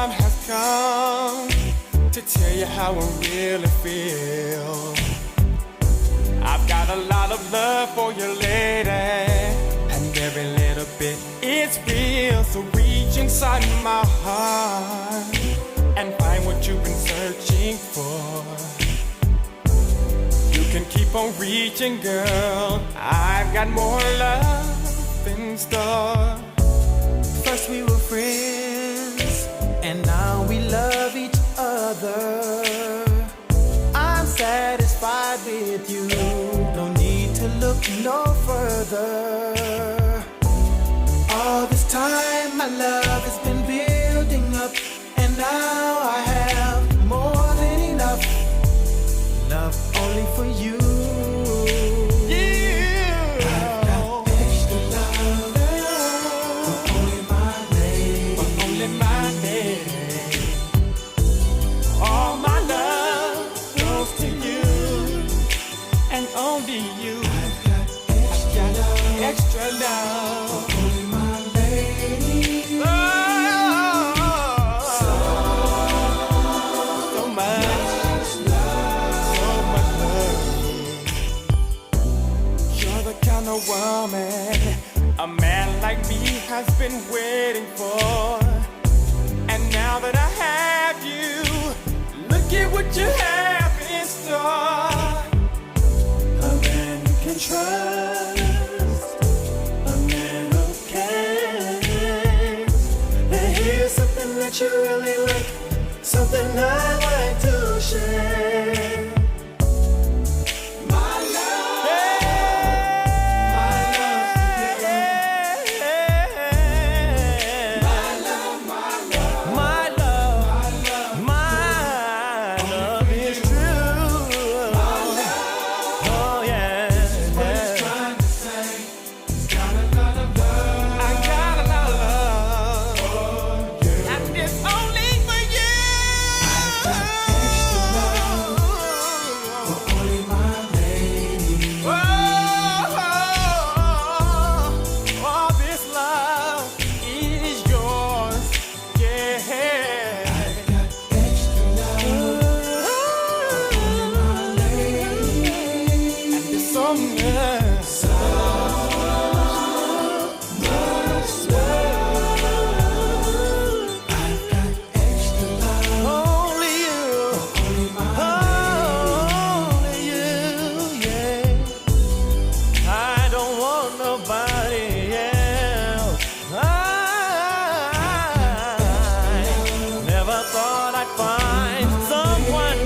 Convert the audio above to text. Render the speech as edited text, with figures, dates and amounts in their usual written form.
time has come to tell you how I really feel. I've got a lot of love for you, lady, and every little bit is real. So reach inside my heart and find what you've been searching for. You can keep on reaching, girl. I've got more love in store. First we were friends, and now we love each other. I'm satisfied with you, no need to look no further. All this time my love has been building up, and now I have more than enough love only for you. Extra love, only my lady. Oh, so much love. You're the kind of woman a man like me has been waiting for. And now that I have you, look at what you have in store. A man you can trust. Something that you really like, something I like to share. My love, my love, my love, my love, my love is true. My love, oh yeah, this is what he's trying to say. He's got a lot of love. I got a lot of love. Thought I'd find someone